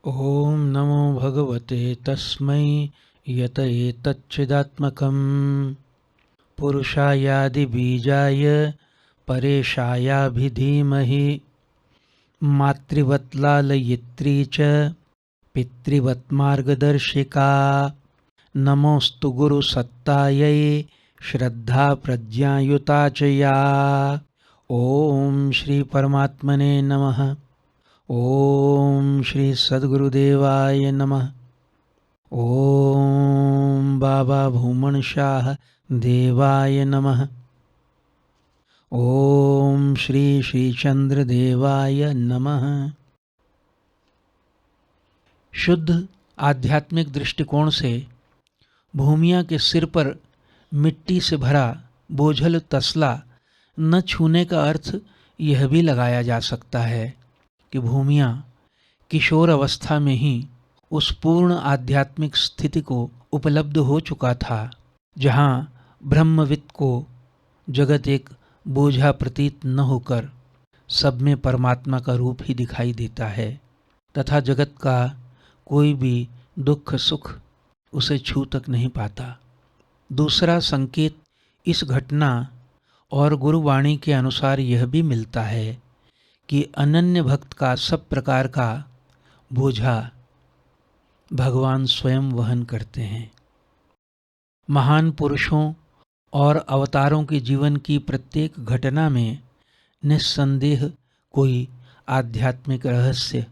ॐ नमो भगवते तस्मै यत एतच्चिदात्मकं पुरुषायादिबीजाय परेशायाभिधीमहि मातृवत्लालयित्री च पितृवत्मार्गदर्शिका नमोऽस्तु गुरुसत्तायै श्रद्धा प्रज्ञायुता च या। ॐ श्री परमात्मने नमः। ओम श्री सद्गुरुदेवाय नमः। ओम बाबा भूमन शाह देवाय नमः। ओम श्री श्रीचंद्र देवाय नमः। शुद्ध आध्यात्मिक दृष्टिकोण से भूमिया के सिर पर मिट्टी से भरा बोझल तसला न छूने का अर्थ यह भी लगाया जा सकता है कि भूमिया किशोर अवस्था में ही उस पूर्ण आध्यात्मिक स्थिति को उपलब्ध हो चुका था जहाँ ब्रह्मविद को जगत एक बोझा प्रतीत न होकर सब में परमात्मा का रूप ही दिखाई देता है तथा जगत का कोई भी दुख सुख उसे छू तक नहीं पाता। दूसरा संकेत इस घटना और गुरुवाणी के अनुसार यह भी मिलता है कि अनन्य भक्त का सब प्रकार का बोझा भगवान स्वयं वहन करते हैं। महान पुरुषों और अवतारों के जीवन की प्रत्येक घटना में निस्संदेह कोई आध्यात्मिक रहस्य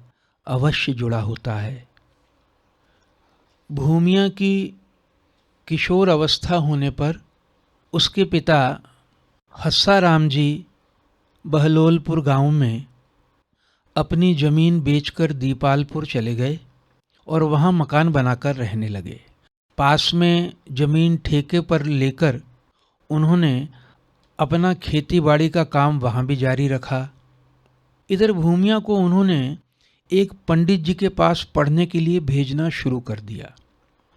अवश्य जुड़ा होता है। भूमिया की किशोर अवस्था होने पर उसके पिता हस्साराम जी बहलोलपुर गांव में अपनी ज़मीन बेचकर दीपालपुर चले गए और वहां मकान बनाकर रहने लगे। पास में ज़मीन ठेके पर लेकर उन्होंने अपना खेती बाड़ी का काम वहां भी जारी रखा। इधर भूमिया को उन्होंने एक पंडित जी के पास पढ़ने के लिए भेजना शुरू कर दिया।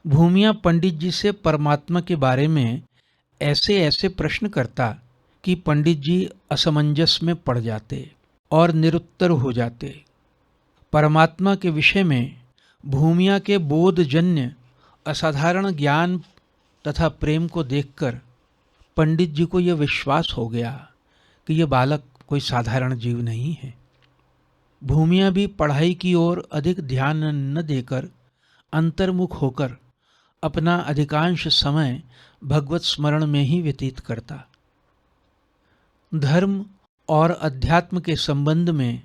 भूमिया पंडित जी से परमात्मा के बारे में ऐसे ऐसे प्रश्न करता कि पंडित जी असमंजस में पड़ जाते और निरुत्तर हो जाते। परमात्मा के विषय में भूमिया के बोधजन्य असाधारण ज्ञान तथा प्रेम को देखकर पंडित जी को यह विश्वास हो गया कि यह बालक कोई साधारण जीव नहीं है। भूमिया भी पढ़ाई की ओर अधिक ध्यान न देकर अंतर्मुख होकर अपना अधिकांश समय भगवत स्मरण में ही व्यतीत करता। धर्म और अध्यात्म के संबंध में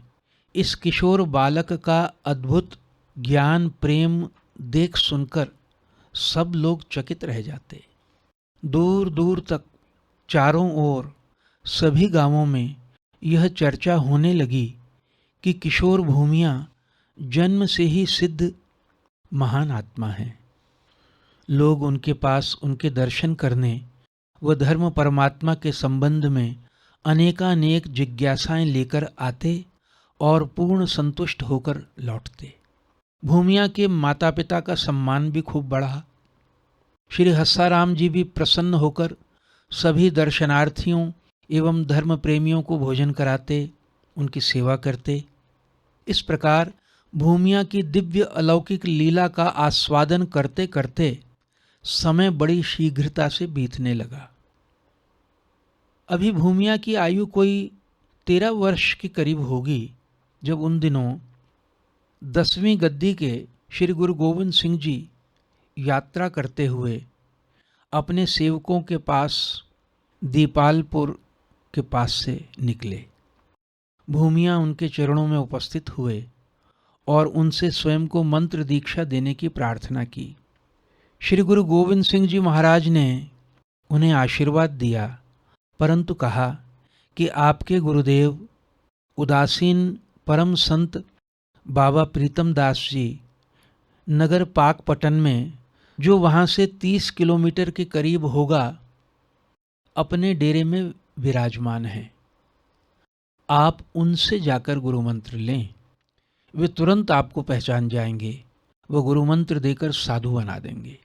इस किशोर बालक का अद्भुत ज्ञान प्रेम देख सुनकर सब लोग चकित रह जाते। दूर दूर तक चारों ओर सभी गांवों में यह चर्चा होने लगी कि किशोर भूमिया जन्म से ही सिद्ध महान आत्मा है। लोग उनके पास उनके दर्शन करने व धर्म परमात्मा के संबंध में अनेकानेक जिज्ञासाएं लेकर आते और पूर्ण संतुष्ट होकर लौटते। भूमिया के माता पिता का सम्मान भी खूब बढ़ा। श्री हस्साराम जी भी प्रसन्न होकर सभी दर्शनार्थियों एवं धर्म प्रेमियों को भोजन कराते, उनकी सेवा करते। इस प्रकार भूमिया की दिव्य अलौकिक लीला का आस्वादन करते करते समय बड़ी शीघ्रता से बीतने लगा। अभी भूमिया की आयु कोई 13 वर्ष के करीब होगी जब उन दिनों 10वीं गद्दी के श्री गुरु गोविंद सिंह जी यात्रा करते हुए अपने सेवकों के पास दीपालपुर के पास से निकले। भूमिया उनके चरणों में उपस्थित हुए और उनसे स्वयं को मंत्र दीक्षा देने की प्रार्थना की। श्री गुरु गोविंद सिंह जी महाराज ने उन्हें आशीर्वाद दिया, परंतु कहा कि आपके गुरुदेव उदासीन परम संत बाबा प्रीतम दास जी नगर पाकपटन में, जो वहाँ से 30 किलोमीटर के करीब होगा, अपने डेरे में विराजमान हैं। आप उनसे जाकर गुरु मंत्र लें, वे तुरंत आपको पहचान जाएंगे, वह गुरु मंत्र देकर साधु बना देंगे।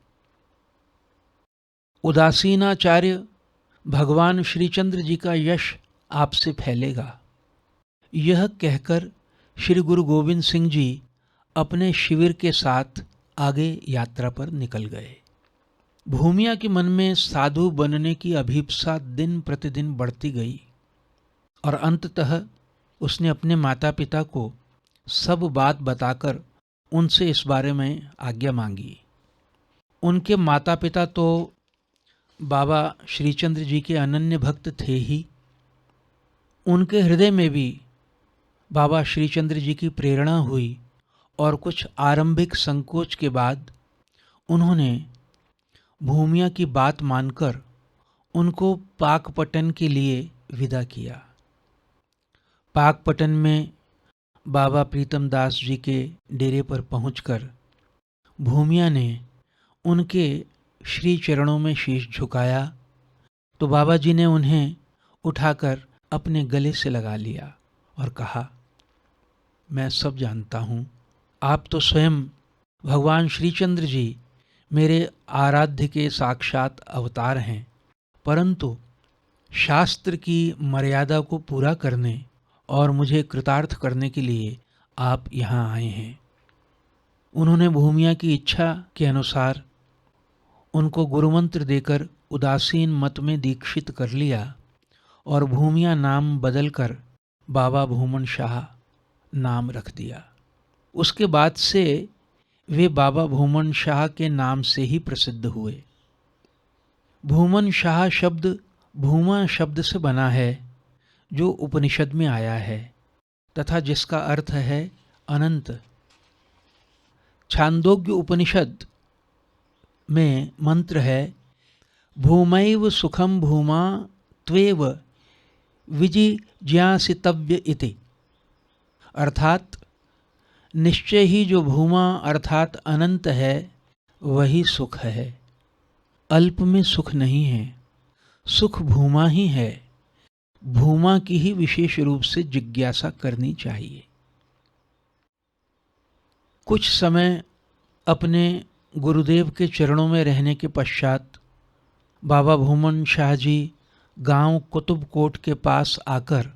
उदासीनाचार्य भगवान श्रीचंद्र जी का यश आपसे फैलेगा। यह कहकर श्री गुरु गोविंद सिंह जी अपने शिविर के साथ आगे यात्रा पर निकल गए। भूमिया के मन में साधु बनने की अभिप्सा दिन प्रतिदिन बढ़ती गई और अंततः उसने अपने माता पिता को सब बात बताकर उनसे इस बारे में आज्ञा मांगी। उनके माता पिता तो बाबा श्रीचंद्र जी के अनन्य भक्त थे ही, उनके हृदय में भी बाबा श्रीचंद्र जी की प्रेरणा हुई और कुछ आरंभिक संकोच के बाद उन्होंने भूमिया की बात मानकर उनको पाकपटन के लिए विदा किया। पाकपटन में बाबा प्रीतम दास जी के डेरे पर पहुंचकर भूमिया ने उनके श्री चरणों में शीश झुकाया तो बाबा जी ने उन्हें उठाकर अपने गले से लगा लिया और कहा, मैं सब जानता हूँ, आप तो स्वयं भगवान श्रीचंद्र जी मेरे आराध्य के साक्षात अवतार हैं, परंतु शास्त्र की मर्यादा को पूरा करने और मुझे कृतार्थ करने के लिए आप यहाँ आए हैं। उन्होंने भूमिया की इच्छा के अनुसार उनको गुरुमंत्र देकर उदासीन मत में दीक्षित कर लिया और भूमिया नाम बदलकर बाबा भूमन शाह नाम रख दिया। उसके बाद से वे बाबा भूमन शाह के नाम से ही प्रसिद्ध हुए। भूमन शाह शब्द भूमा शब्द से बना है जो उपनिषद में आया है तथा जिसका अर्थ है अनंत। छांदोग्य उपनिषद में मंत्र है, भूमैव सुखम भूमा त्वेव विजिज्ञासितव्य इति, अर्थात निश्चय ही जो भूमा अर्थात अनंत है वही सुख है। अल्प में सुख नहीं है, सुख भूमा ही है। भूमा की ही विशेष रूप से जिज्ञासा करनी चाहिए। कुछ समय अपने गुरुदेव के चरणों में रहने के पश्चात बाबा भूमन शाह जी गांव कुतुबकोट के पास आकर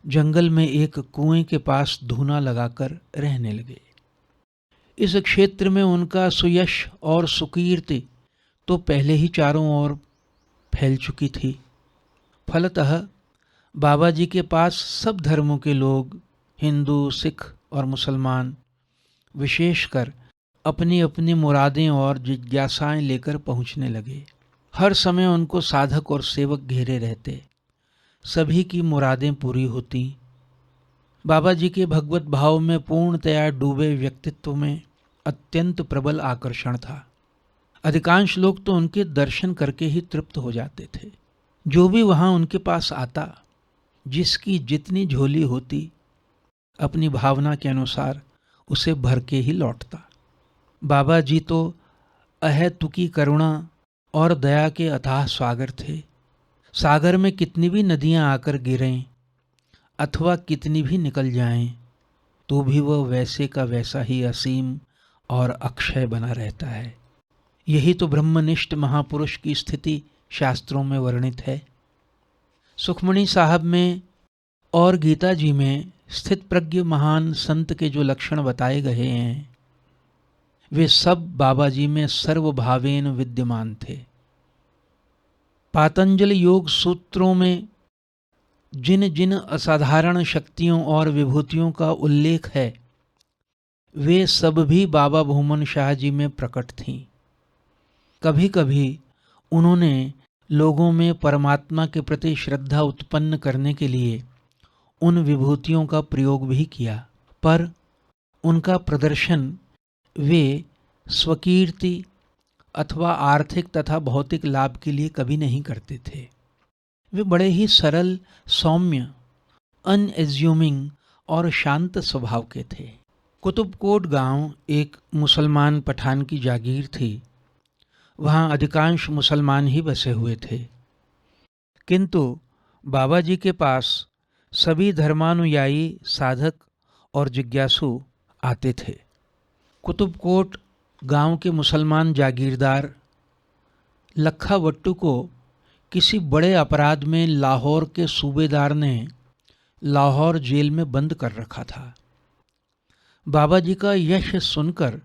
जंगल में एक कुएं के पास धूना लगाकर रहने लगे। इस क्षेत्र में उनका सुयश और सुकीर्ति तो पहले ही चारों ओर फैल चुकी थी। फलतः बाबा जी के पास सब धर्मों के लोग, हिंदू, सिख और मुसलमान, विशेषकर अपनी अपनी मुरादें और जिज्ञासाएं लेकर पहुंचने लगे। हर समय उनको साधक और सेवक घेरे रहते, सभी की मुरादें पूरी होती। बाबा जी के भगवत भाव में पूर्णतया डूबे व्यक्तित्व में अत्यंत प्रबल आकर्षण था। अधिकांश लोग तो उनके दर्शन करके ही तृप्त हो जाते थे। जो भी वहाँ उनके पास आता, जिसकी जितनी झोली होती, अपनी भावना के अनुसार उसे भर के ही लौटता। बाबा जी तो अहेतुकी करुणा और दया के अथाह सागर थे। सागर में कितनी भी नदियां आकर गिरें अथवा कितनी भी निकल जाएं, तो भी वह वैसे का वैसा ही असीम और अक्षय बना रहता है। यही तो ब्रह्मनिष्ठ महापुरुष की स्थिति शास्त्रों में वर्णित है। सुखमणि साहब में और गीता जी में स्थित प्रज्ञ महान संत के जो लक्षण बताए गए हैं, वे सब बाबा जी में सर्वभावेन विद्यमान थे। पातंजलि योग सूत्रों में जिन जिन असाधारण शक्तियों और विभूतियों का उल्लेख है, वे सब भी बाबा भूमन शाह जी में प्रकट थीं। कभी कभी उन्होंने लोगों में परमात्मा के प्रति श्रद्धा उत्पन्न करने के लिए उन विभूतियों का प्रयोग भी किया, पर उनका प्रदर्शन वे स्वकीर्ति अथवा आर्थिक तथा भौतिक लाभ के लिए कभी नहीं करते थे। वे बड़े ही सरल, सौम्य, अनएज्यूमिंग और शांत स्वभाव के थे। कुतुबकोट गांव एक मुसलमान पठान की जागीर थी। वहाँ अधिकांश मुसलमान ही बसे हुए थे, किंतु बाबा जी के पास सभी धर्मानुयायी साधक और जिज्ञासु आते थे। कुतुबकोट गांव के मुसलमान जागीरदार लखा वट्टू को किसी बड़े अपराध में लाहौर के सूबेदार ने लाहौर जेल में बंद कर रखा था। बाबा जी का यश सुनकर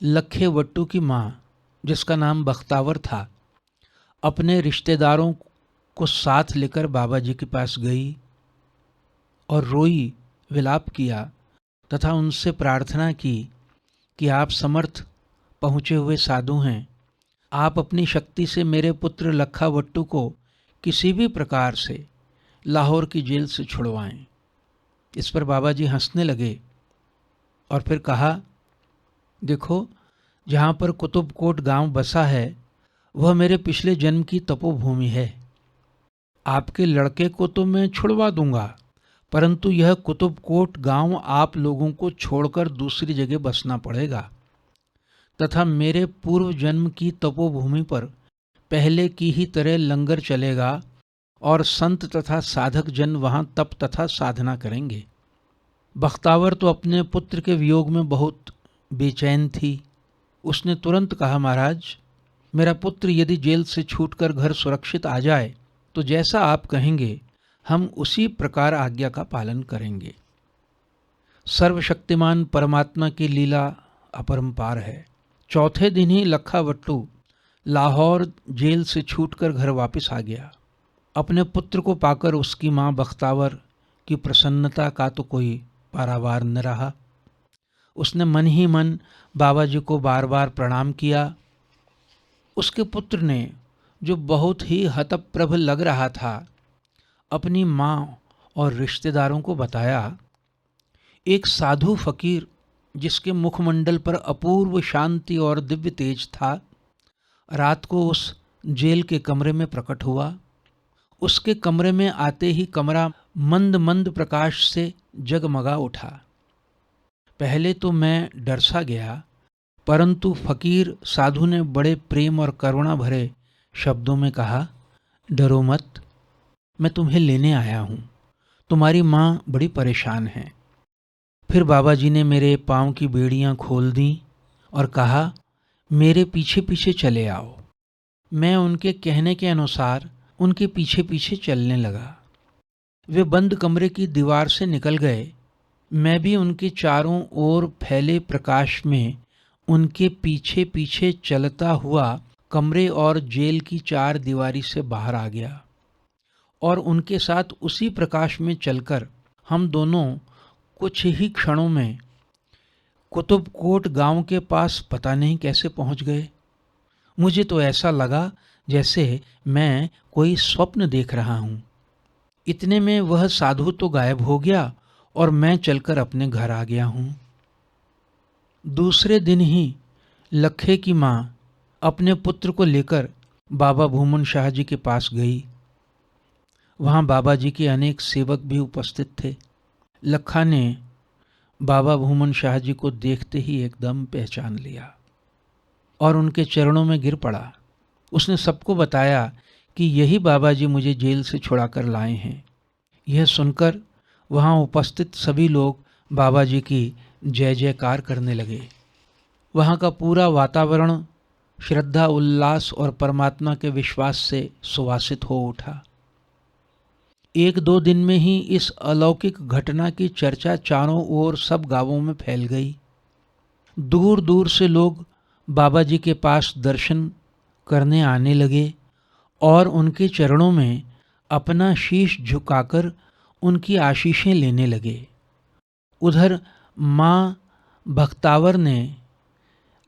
लखे वट्टू की माँ, जिसका नाम बख्तावर था, अपने रिश्तेदारों को साथ लेकर बाबा जी के पास गई और रोई, विलाप किया तथा उनसे प्रार्थना की कि आप समर्थ पहुँचे हुए साधु हैं, आप अपनी शक्ति से मेरे पुत्र लखा वट्टू को किसी भी प्रकार से लाहौर की जेल से छुड़वाएं। इस पर बाबा जी हंसने लगे और फिर कहा, देखो, जहाँ पर कुतुबकोट गांव बसा है वह मेरे पिछले जन्म की तपोभूमि है। आपके लड़के को तो मैं छुड़वा दूंगा, परंतु यह कुतुबकोट गांव आप लोगों को छोड़कर दूसरी जगह बसना पड़ेगा तथा मेरे पूर्व जन्म की तपोभूमि पर पहले की ही तरह लंगर चलेगा और संत तथा साधक जन वहां तप तथा साधना करेंगे। बख्तावर तो अपने पुत्र के वियोग में बहुत बेचैन थी। उसने तुरंत कहा, महाराज, मेरा पुत्र यदि जेल से छूटकर घर सुरक्षित आ जाए तो जैसा आप कहेंगे हम उसी प्रकार आज्ञा का पालन करेंगे। सर्वशक्तिमान परमात्मा की लीला अपरंपार है। चौथे दिन ही लखा वट्टू लाहौर जेल से छूटकर घर वापस आ गया। अपने पुत्र को पाकर उसकी माँ बख्तावर की प्रसन्नता का तो कोई पारावार न रहा। उसने मन ही मन बाबा जी को बार बार प्रणाम किया। उसके पुत्र ने, जो बहुत ही हतप्रभ लग रहा था, अपनी माँ और रिश्तेदारों को बताया। एक साधु फकीर, जिसके मुखमंडल पर अपूर्व शांति और दिव्य तेज था, रात को उस जेल के कमरे में प्रकट हुआ। उसके कमरे में आते ही कमरा मंद मंद प्रकाश से जगमगा उठा। पहले तो मैं डर सा गया, परंतु फकीर साधु ने बड़े प्रेम और करुणा भरे शब्दों में कहा, डरो मत, मैं तुम्हें लेने आया हूँ। तुम्हारी माँ बड़ी परेशान है। फिर बाबा जी ने मेरे पाँव की बेड़ियाँ खोल दी और कहा, मेरे पीछे पीछे चले आओ। मैं उनके कहने के अनुसार उनके पीछे पीछे चलने लगा। वे बंद कमरे की दीवार से निकल गए। मैं भी उनके चारों ओर फैले प्रकाश में उनके पीछे पीछे चलता हुआ कमरे और जेल की चार दीवारी से बाहर आ गया और उनके साथ उसी प्रकाश में चलकर हम दोनों कुछ ही क्षणों में कुतुबकोट गांव के पास पता नहीं कैसे पहुंच गए। मुझे तो ऐसा लगा जैसे मैं कोई स्वप्न देख रहा हूं। इतने में वह साधु तो गायब हो गया और मैं चलकर अपने घर आ गया हूं। दूसरे दिन ही लखे की माँ अपने पुत्र को लेकर बाबा भूमन शाह जी के पास गई। वहाँ बाबा जी के अनेक सेवक भी उपस्थित थे। लखा ने बाबा भूमन शाह जी को देखते ही एकदम पहचान लिया और उनके चरणों में गिर पड़ा। उसने सबको बताया कि यही बाबा जी मुझे जेल से छुड़ाकर लाए हैं। यह सुनकर वहाँ उपस्थित सभी लोग बाबा जी की जय जयकार करने लगे। वहाँ का पूरा वातावरण श्रद्धा, उल्लास और परमात्मा के विश्वास से सुवासित हो उठा। एक दो दिन में ही इस अलौकिक घटना की चर्चा चारों ओर सब गांवों में फैल गई। दूर दूर से लोग बाबा जी के पास दर्शन करने आने लगे और उनके चरणों में अपना शीश झुकाकर उनकी आशीषें लेने लगे। उधर माँ बख्तावर ने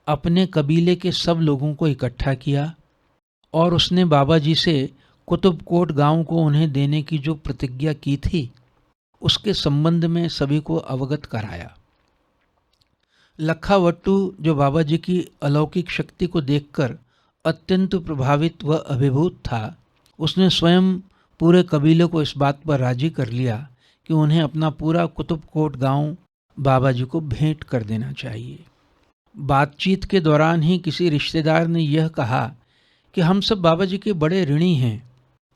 अपने कबीले के सब लोगों को इकट्ठा किया और उसने बाबा जी से कुतुबकोट गांव को उन्हें देने की जो प्रतिज्ञा की थी उसके संबंध में सभी को अवगत कराया। लखा वट्टू, जो बाबा जी की अलौकिक शक्ति को देखकर अत्यंत प्रभावित व अभिभूत था, उसने स्वयं पूरे कबीले को इस बात पर राजी कर लिया कि उन्हें अपना पूरा कुतुबकोट गांव बाबा जी को भेंट कर देना चाहिए। बातचीत के दौरान ही किसी रिश्तेदार ने यह कहा कि हम सब बाबा जी के बड़े ऋणी हैं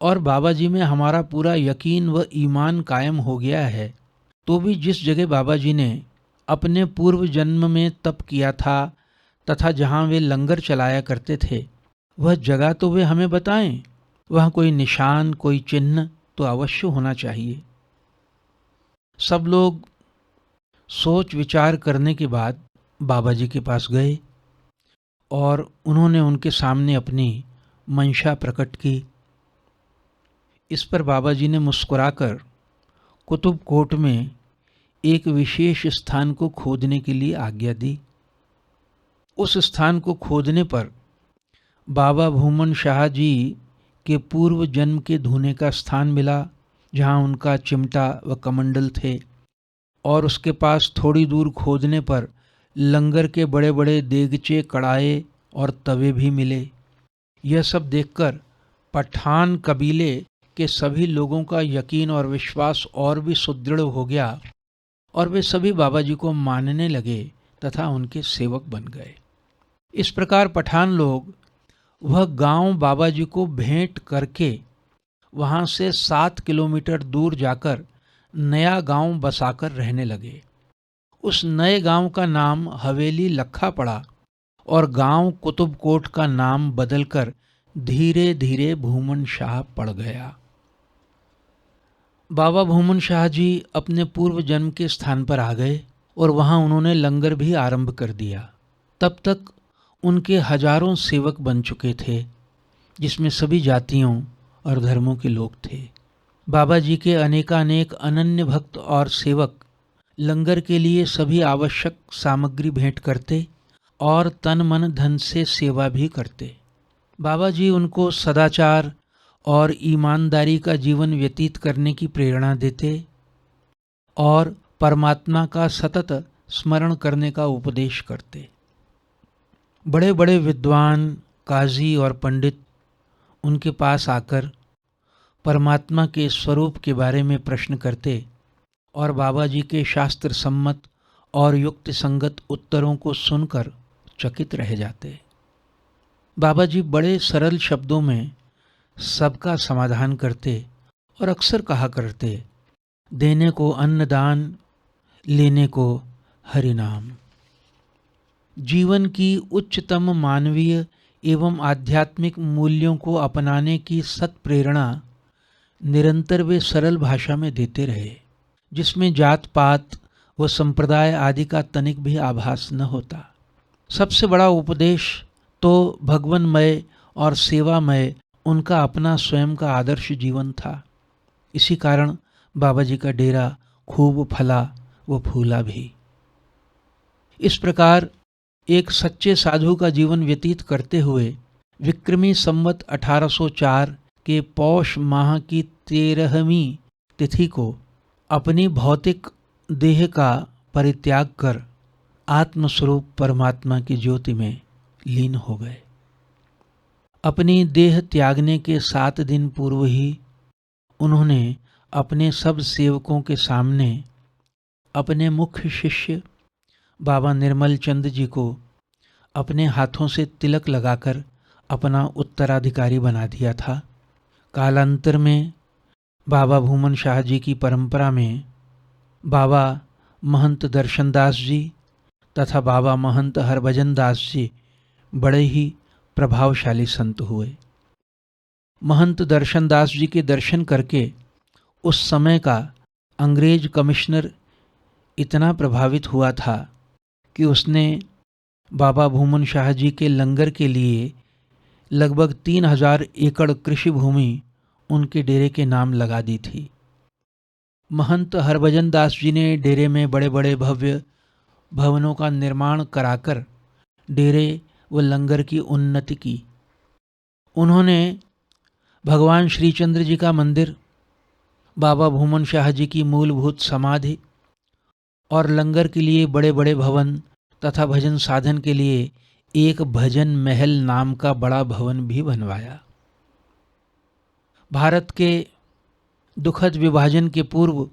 और बाबा जी में हमारा पूरा यकीन व ईमान कायम हो गया है, तो भी जिस जगह बाबा जी ने अपने पूर्व जन्म में तप किया था तथा जहाँ वे लंगर चलाया करते थे, वह जगह तो वे हमें बताएं। वहाँ कोई निशान, कोई चिन्ह तो अवश्य होना चाहिए। सब लोग सोच विचार करने के बाद बाबा जी के पास गए और उन्होंने उनके सामने अपनी मंशा प्रकट की। इस पर बाबा जी ने मुस्कुराकर कुतुब कोट में एक विशेष स्थान को खोदने के लिए आज्ञा दी। उस स्थान को खोदने पर बाबा भूमन शाह जी के पूर्व जन्म के धूने का स्थान मिला, जहाँ उनका चिमटा व कमंडल थे, और उसके पास थोड़ी दूर खोदने पर लंगर के बड़े बड़े देगचे, कड़ाहे और तवे भी मिले। यह सब देखकर पठान कबीले के सभी लोगों का यकीन और विश्वास और भी सुदृढ़ हो गया और वे सभी बाबा जी को मानने लगे तथा उनके सेवक बन गए। इस प्रकार पठान लोग वह गांव बाबा जी को भेंट करके वहां से 7 किलोमीटर दूर जाकर नया गांव बसाकर रहने लगे। उस नए गांव का नाम हवेली लखा पड़ा और गांव कुतुबकोट का नाम बदलकर धीरे धीरे भूमन शाह पड़ गया। बाबा भूमन शाह जी अपने पूर्व जन्म के स्थान पर आ गए और वहां उन्होंने लंगर भी आरंभ कर दिया। तब तक उनके हजारों सेवक बन चुके थे, जिसमें सभी जातियों और धर्मों के लोग थे। बाबा जी के अनेकानेक अनन्य भक्त और सेवक लंगर के लिए सभी आवश्यक सामग्री भेंट करते और तन मन धन से सेवा भी करते। बाबा जी उनको सदाचार और ईमानदारी का जीवन व्यतीत करने की प्रेरणा देते और परमात्मा का सतत स्मरण करने का उपदेश करते। बड़े बड़े विद्वान, काजी और पंडित उनके पास आकर परमात्मा के स्वरूप के बारे में प्रश्न करते और बाबा जी के शास्त्र सम्मत और युक्ति संगत उत्तरों को सुनकर चकित रह जाते। बाबा जी बड़े सरल शब्दों में सबका समाधान करते और अक्सर कहा करते, देने को अन्नदान, लेने को हरि नाम। जीवन की उच्चतम मानवीय एवं आध्यात्मिक मूल्यों को अपनाने की सत प्रेरणा निरंतर वे सरल भाषा में देते रहे, जिसमें जात पात व संप्रदाय आदि का तनिक भी आभास न होता। सबसे बड़ा उपदेश तो भगवन्मय और सेवामय उनका अपना स्वयं का आदर्श जीवन था। इसी कारण बाबा जी का डेरा खूब फला व फूला भी। इस प्रकार एक सच्चे साधु का जीवन व्यतीत करते हुए विक्रमी संवत 1804 के पौष माह की 13वीं तिथि को अपनी भौतिक देह का परित्याग कर आत्मस्वरूप परमात्मा की ज्योति में लीन हो गए। अपनी देह त्यागने के 7 दिन पूर्व ही उन्होंने अपने सब सेवकों के सामने अपने मुख्य शिष्य बाबा निर्मल चंद जी को अपने हाथों से तिलक लगाकर अपना उत्तराधिकारी बना दिया था। कालांतर में बाबा भूमन शाह जी की परंपरा में बाबा महंत दर्शनदास जी तथा बाबा महंत हरभजन दास जी बड़े ही प्रभावशाली संत हुए। महंत दर्शनदास जी के दर्शन करके उस समय का अंग्रेज कमिश्नर इतना प्रभावित हुआ था कि उसने बाबा भूमन शाह जी के लंगर के लिए लगभग 3000 एकड़ कृषि भूमि उनके डेरे के नाम लगा दी थी। महंत हरभजन दास जी ने डेरे में बड़े बड़े भव्य भवनों का निर्माण कराकर डेरे व लंगर की उन्नति की। उन्होंने भगवान श्रीचंद्र जी का मंदिर, बाबा भूमन शाह जी की मूलभूत समाधि और लंगर के लिए बड़े बड़े भवन तथा भजन साधन के लिए एक भजन महल नाम का बड़ा भवन भी बनवाया। भारत के दुखद विभाजन के पूर्व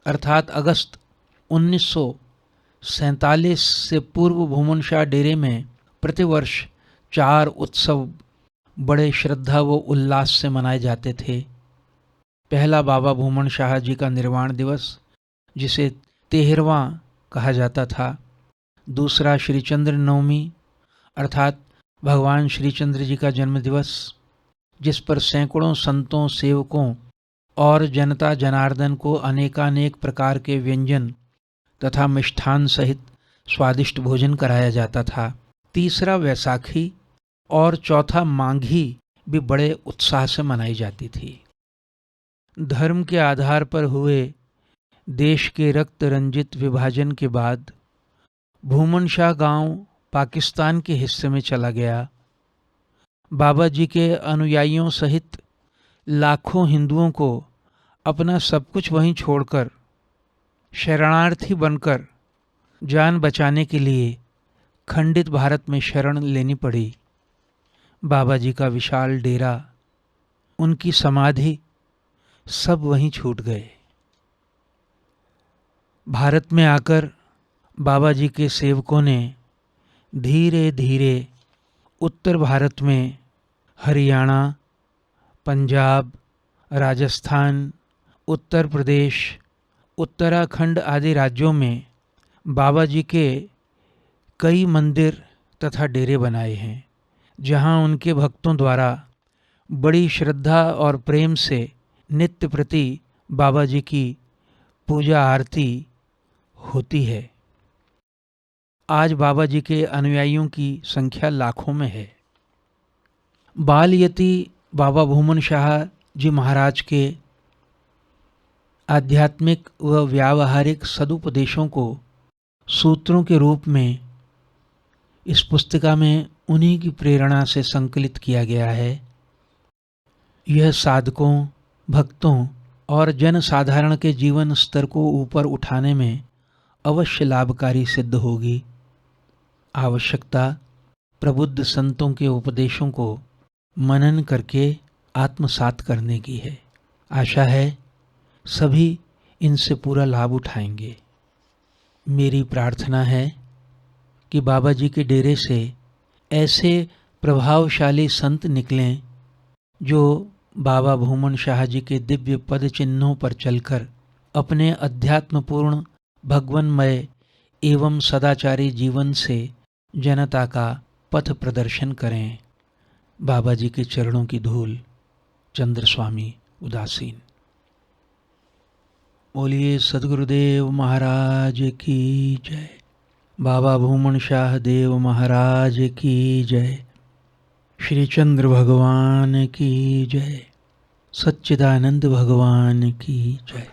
अर्थात अगस्त 1947 से पूर्व भूमन शाह डेरे में प्रतिवर्ष 4 उत्सव बड़े श्रद्धा व उल्लास से मनाए जाते थे। पहला बाबा भूमन शाह जी का निर्वाण दिवस, जिसे 13वां कहा जाता था। दूसरा श्रीचंद्र नवमी अर्थात भगवान श्रीचंद्र जी का जन्म दिवस, जिस पर सैकड़ों संतों, सेवकों और जनता जनार्दन को अनेकानेक प्रकार के व्यंजन तथा मिष्ठान सहित स्वादिष्ट भोजन कराया जाता था। तीसरा वैसाखी और चौथा माघी भी बड़े उत्साह से मनाई जाती थी। धर्म के आधार पर हुए देश के रक्त रंजित विभाजन के बाद भूमनशाह गांव पाकिस्तान के हिस्से में चला गया। बाबा जी के अनुयायियों सहित लाखों हिंदुओं को अपना सब कुछ वहीं छोड़कर शरणार्थी बनकर जान बचाने के लिए खंडित भारत में शरण लेनी पड़ी। बाबा जी का विशाल डेरा, उनकी समाधि सब वहीं छूट गए। भारत में आकर बाबा जी के सेवकों ने धीरे धीरे उत्तर भारत में हरियाणा, पंजाब, राजस्थान, उत्तर प्रदेश, उत्तराखंड आदि राज्यों में बाबा जी के कई मंदिर तथा डेरे बनाए हैं, जहां उनके भक्तों द्वारा बड़ी श्रद्धा और प्रेम से नित्य प्रति बाबा जी की पूजा आरती होती है। आज बाबा जी के अनुयायियों की संख्या लाखों में है। बाल यति बाबा भूमन शाह जी महाराज के आध्यात्मिक व व्यावहारिक सदुपदेशों को सूत्रों के रूप में इस पुस्तिका में उन्हीं की प्रेरणा से संकलित किया गया है। यह साधकों, भक्तों और जन साधारण के जीवन स्तर को ऊपर उठाने में अवश्य लाभकारी सिद्ध होगी। आवश्यकता प्रबुद्ध संतों के उपदेशों को मनन करके आत्मसात करने की है। आशा है सभी इनसे पूरा लाभ उठाएंगे। मेरी प्रार्थना है कि बाबा जी के डेरे से ऐसे प्रभावशाली संत निकलें जो बाबा भूमन शाह जी के दिव्य पद चिन्हों पर चलकर अपने अध्यात्मपूर्ण, भगवन्मय एवं सदाचारी जीवन से जनता का पथ प्रदर्शन करें। बाबा जी के चरणों की धूल। चंद्र स्वामी उदासीन। बोलिए सद्गुरुदेव महाराज की जय। बाबा भूमन शाह देव महाराज की जय। श्री चंद्र भगवान की जय। सच्चिदानंद भगवान की जय।